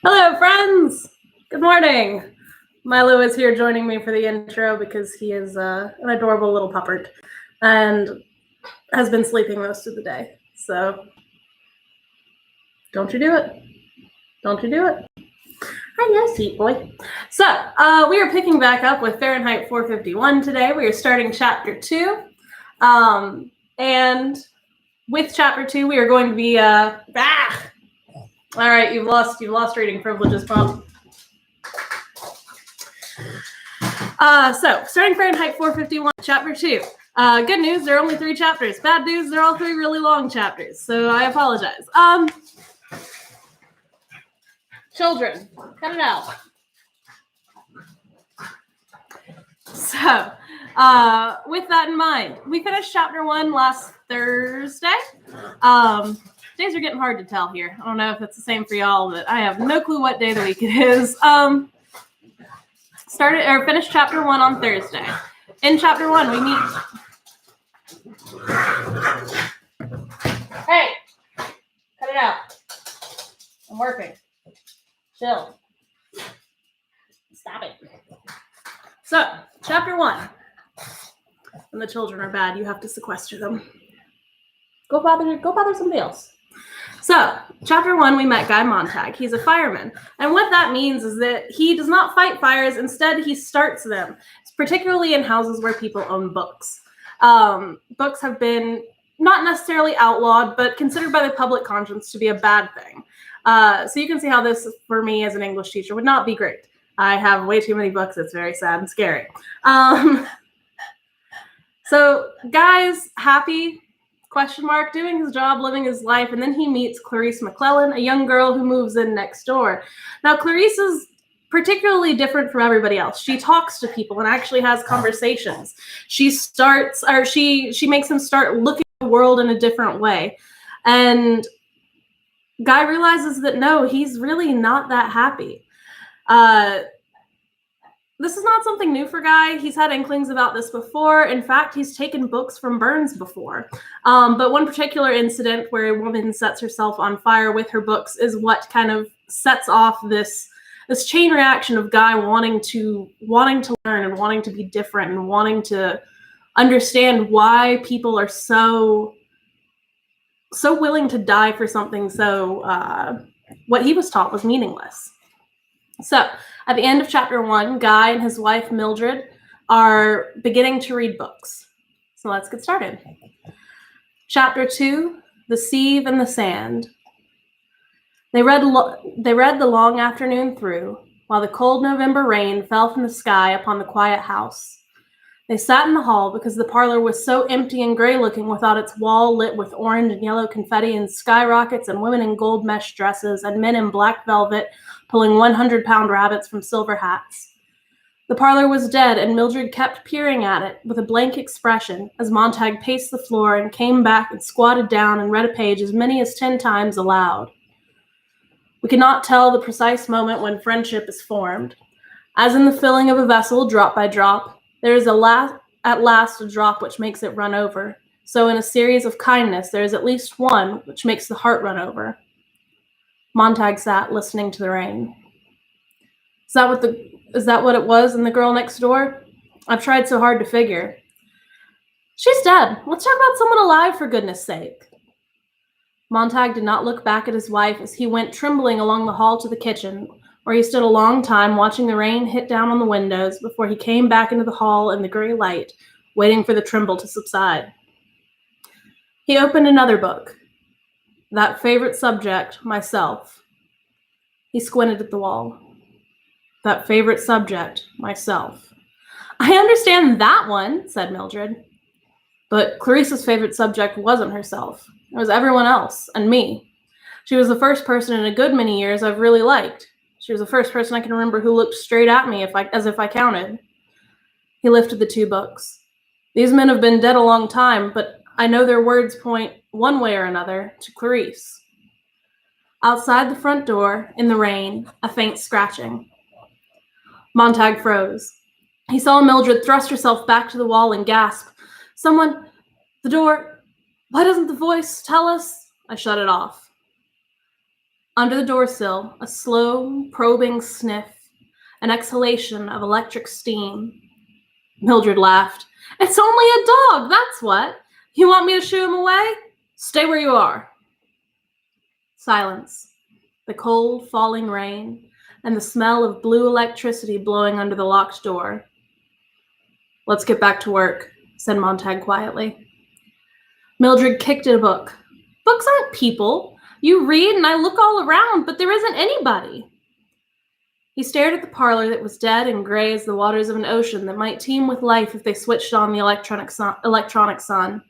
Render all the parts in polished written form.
Hello, friends! Good morning! Milo is here joining me for the intro because he is an adorable little puppert and has been sleeping most of the day. So, don't you do it. Don't you do it. Hi, sweet boy. So, we are picking back up with Fahrenheit 451 today. We are starting Chapter 2. And with Chapter 2, we are going to be... All right, you've lost reading privileges, Bob. So, starting Fahrenheit 451, Chapter 2. Good news, there are only 3 chapters. Bad news, they're all 3 really long chapters, so I apologize. Children, cut it out. So, with that in mind, we finished Chapter 1 last Thursday. Days are getting hard to tell here. I don't know if it's the same for y'all, but I have no clue what day of the week it is. Finished Chapter 1 on Thursday. In Chapter 1, we meet... Hey! Cut it out. I'm working. Chill. Stop it. So, Chapter 1. When the children are bad, you have to sequester them. Go bother somebody else. So, Chapter 1, we met Guy Montag. He's a fireman. And what that means is that he does not fight fires. Instead, he starts them, particularly in houses where people own books. Books have been not necessarily outlawed, but considered by the public conscience to be a bad thing. So you can see how this, for me as an English teacher, would not be great. I have way too many books. It's very sad and scary. So Guy's happy... doing his job, living his life, and then he meets Clarice McClellan, a young girl who moves in next door. Now, Clarice is particularly different from everybody else. She talks to people and actually has conversations. She makes him start looking at the world in a different way. And Guy realizes that, no, he's really not that happy. This is not something new for Guy. He's had inklings about this before. In fact, he's taken books from Burns before. But one particular incident where a woman sets herself on fire with her books is what kind of sets off this chain reaction of Guy wanting to learn and wanting to be different and wanting to understand why people are so willing to die for something so what he was taught was meaningless. So, at the end of Chapter 1, Guy and his wife, Mildred, are beginning to read books. So let's get started. Chapter 2, The Sieve and the Sand. They read the long afternoon through, while the cold November rain fell from the sky upon the quiet house. They sat in the hall because the parlor was so empty and gray-looking without its wall lit with orange and yellow confetti and skyrockets and women in gold mesh dresses and men in black velvet pulling 100-pound rabbits from silver hats. The parlor was dead, and Mildred kept peering at it with a blank expression as Montag paced the floor and came back and squatted down and read a page as many as 10 times aloud. We cannot tell the precise moment when friendship is formed. As in the filling of a vessel, drop by drop, there is at last a drop which makes it run over. So in a series of kindness, there is at least one which makes the heart run over. Montag sat, listening to the rain. Is that what it was in the girl next door? I've tried so hard to figure. She's dead. Let's talk about someone alive, for goodness sake. Montag did not look back at his wife as he went trembling along the hall to the kitchen, where he stood a long time watching the rain hit down on the windows before he came back into the hall in the gray light, waiting for the tremble to subside. He opened another book. That favorite subject, myself. He squinted at the wall. That favorite subject, myself. I understand that one, said Mildred. But Clarice's favorite subject wasn't herself. It was everyone else, and me. She was the first person in a good many years I've really liked. She was the first person I can remember who looked straight at me as if I counted. He lifted the 2 books. These men have been dead a long time, but I know their words point, one way or another, to Clarice. Outside the front door, in the rain, a faint scratching. Montag froze. He saw Mildred thrust herself back to the wall and gasp, "Someone, the door, why doesn't the voice tell us?" I shut it off. Under the doorsill, a slow, probing sniff, an exhalation of electric steam. Mildred laughed. It's only a dog, that's what. You want me to shoo him away? Stay where you are. Silence. The cold, falling rain, and the smell of blue electricity blowing under the locked door. Let's get back to work, said Montag quietly. Mildred kicked at a book. Books aren't people. You read and I look all around, but there isn't anybody. He stared at the parlor that was dead and gray as the waters of an ocean that might teem with life if they switched on the electronic sun.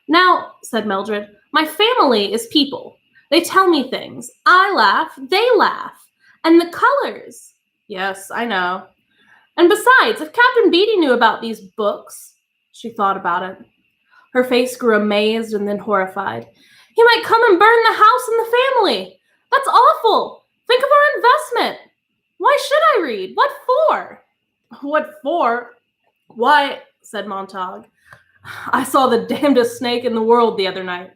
Now, said Mildred, my family is people. They tell me things. I laugh, they laugh. And the colors. Yes, I know. And besides, if Captain Beatty knew about these books, she thought about it. Her face grew amazed and then horrified. He might come and burn the house and the family. That's awful. Think of our investment. Why should I read? What for? What for? Why, said Montag. I saw the damnedest snake in the world the other night.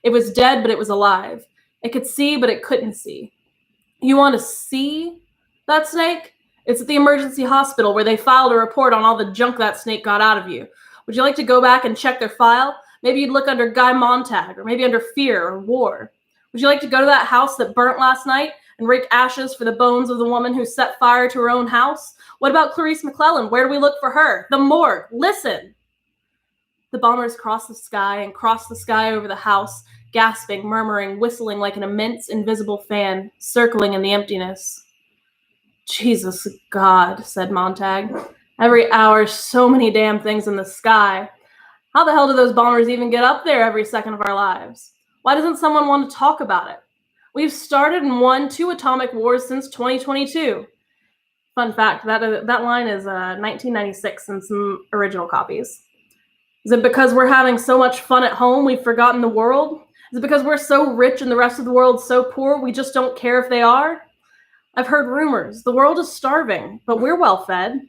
It was dead, but it was alive. It could see, but it couldn't see. You want to see that snake? It's at the emergency hospital where they filed a report on all the junk that snake got out of you. Would you like to go back and check their file? Maybe you'd look under Guy Montag, or maybe under fear or war. Would you like to go to that house that burnt last night and rake ashes for the bones of the woman who set fire to her own house? What about Clarice McClellan? Where do we look for her? The morgue. Listen. The bombers crossed the sky and crossed the sky over the house, gasping, murmuring, whistling like an immense invisible fan, circling in the emptiness. Jesus God, said Montag. Every hour, so many damn things in the sky. How the hell do those bombers even get up there every second of our lives? Why doesn't someone want to talk about it? We've started and won 2 atomic wars since 2022. Fun fact, that line is 1996 in some original copies. Is it because we're having so much fun at home we've forgotten the world? Is it because we're so rich and the rest of the world so poor we just don't care if they are? I've heard rumors. The world is starving, but we're well fed.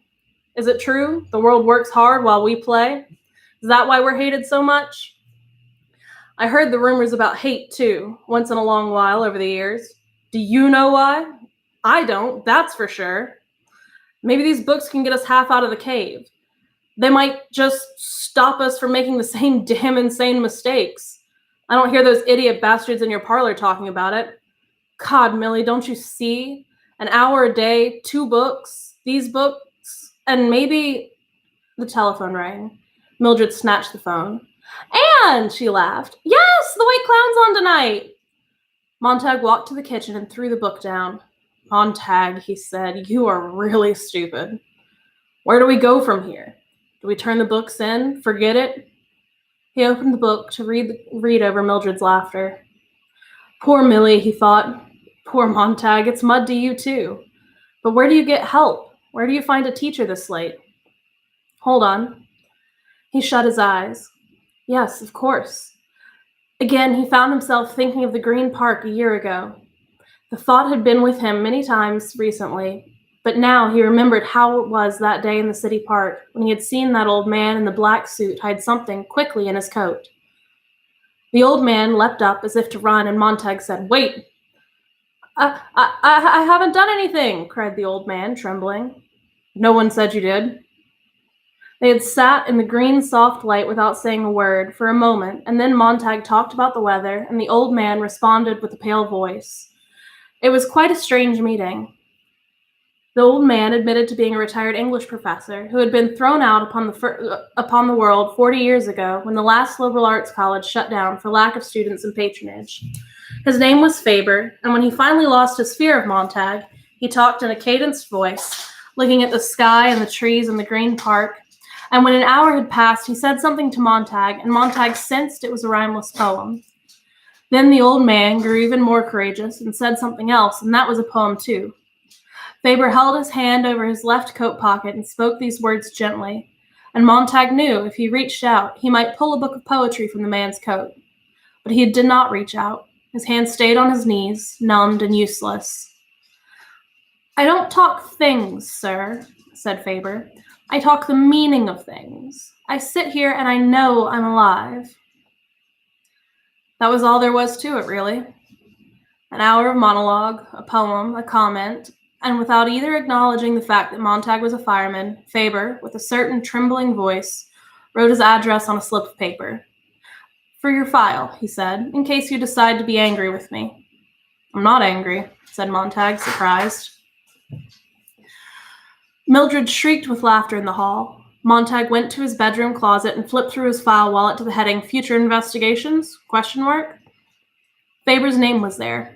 Is it true? The world works hard while we play? Is that why we're hated so much? I heard the rumors about hate, too, once in a long while over the years. Do you know why? I don't, that's for sure. Maybe these books can get us half out of the cave. They might just stop us from making the same damn insane mistakes. I don't hear those idiot bastards in your parlor talking about it. God, Millie, don't you see? An hour a day, 2 books, these books, and maybe... The telephone rang. Mildred snatched the phone. And she laughed. Yes, the White Clown's on tonight. Montag walked to the kitchen and threw the book down. Montag, he said, you are really stupid. Where do we go from here? Do we turn the books in? Forget it? He opened the book to read over Mildred's laughter. Poor Millie, he thought. Poor Montag, it's mud to you too. But where do you get help? Where do you find a teacher this late? Hold on. He shut his eyes. Yes, of course. Again, he found himself thinking of the Green Park a year ago. The thought had been with him many times recently, but now he remembered how it was that day in the city park when he had seen that old man in the black suit hide something quickly in his coat. The old man leapt up as if to run, and Montag said, Wait! I haven't done anything, cried the old man, trembling. No one said you did. They had sat in the green soft light without saying a word for a moment, and then Montag talked about the weather, and the old man responded with a pale voice. It was quite a strange meeting. The old man admitted to being a retired English professor who had been thrown out upon the world 40 years ago when the last liberal arts college shut down for lack of students and patronage. His name was Faber, and when he finally lost his fear of Montag, he talked in a cadenced voice, looking at the sky and the trees and the green park. And when an hour had passed, he said something to Montag, and Montag sensed it was a rhymeless poem. Then the old man grew even more courageous and said something else, and that was a poem too. Faber held his hand over his left coat pocket and spoke these words gently, and Montag knew if he reached out, he might pull a book of poetry from the man's coat. But he did not reach out. His hand stayed on his knees, numbed and useless. I don't talk things, sir, said Faber. I talk the meaning of things. I sit here and I know I'm alive. That was all there was to it, really. An hour of monologue, a poem, a comment, and without either acknowledging the fact that Montag was a fireman, Faber, with a certain trembling voice, wrote his address on a slip of paper. "For your file," he said, "in case you decide to be angry with me." "I'm not angry," said Montag, surprised. Mildred shrieked with laughter in the hall. Montag went to his bedroom closet and flipped through his file wallet to the heading "Future Investigations?" ? Faber's name was there.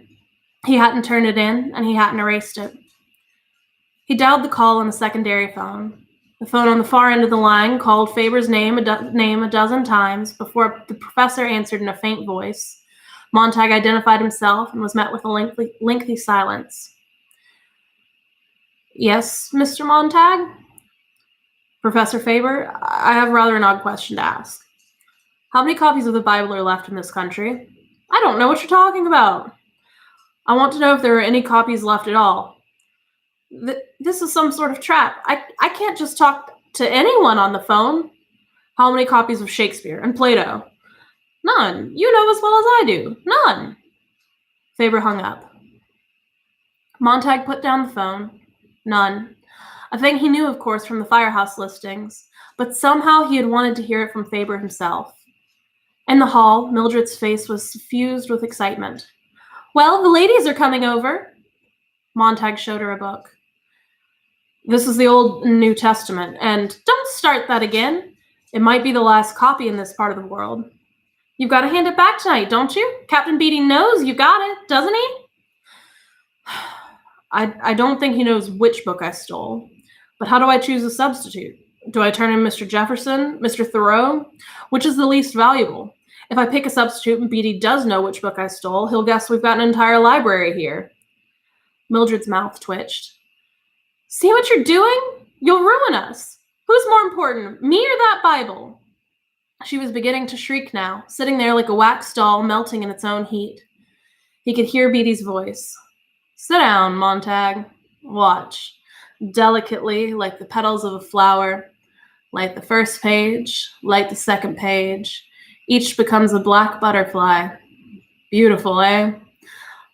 He hadn't turned it in, and he hadn't erased it. He dialed the call on a secondary phone. The phone on the far end of the line called Faber's name a dozen times before the professor answered in a faint voice. Montag identified himself and was met with a lengthy silence. "Yes, Mr. Montag?" "Professor Faber, I have rather an odd question to ask. How many copies of the Bible are left in this country?" "I don't know what you're talking about." "I want to know if there are any copies left at all." This is some sort of trap. I can't just talk to anyone on the phone." "How many copies of Shakespeare and Plato?" "None. You know as well as I do. None." Faber hung up. Montag put down the phone. None. A thing he knew, of course, from the firehouse listings, but somehow he had wanted to hear it from Faber himself. In the hall, Mildred's face was suffused with excitement. "Well, the ladies are coming over." Montag showed her a book. "This is the Old and New Testament, and don't start that again. It might be the last copy in this part of the world. You've got to hand it back tonight, don't you? Captain Beatty knows you got it, doesn't he?" I don't think he knows which book I stole. But how do I choose a substitute? Do I turn in Mr. Jefferson, Mr. Thoreau? Which is the least valuable? If I pick a substitute and Beatty does know which book I stole, he'll guess we've got an entire library here." Mildred's mouth twitched. "See what you're doing? You'll ruin us. Who's more important, me or that Bible?" She was beginning to shriek now, sitting there like a wax doll melting in its own heat. He could hear Beatty's voice. "Sit down, Montag. Watch. Delicately, like the petals of a flower. Light the first page, light the second page. Each becomes a black butterfly. Beautiful, eh?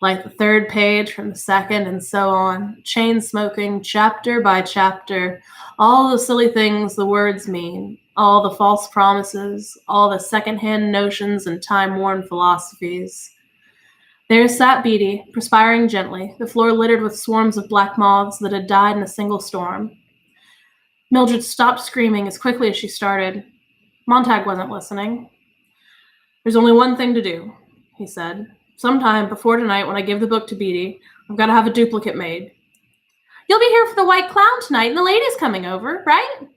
Like the third page from the second, and so on. Chain smoking, chapter by chapter. All the silly things the words mean. All the false promises. All the second-hand notions and time-worn philosophies." There sat Beatty, perspiring gently, the floor littered with swarms of black moths that had died in a single storm. Mildred stopped screaming as quickly as she started. Montag wasn't listening. "There's only one thing to do," he said. "Sometime before tonight, when I give the book to Beatty, I've got to have a duplicate made." "You'll be here for the White Clown tonight, and the ladies coming over, right?"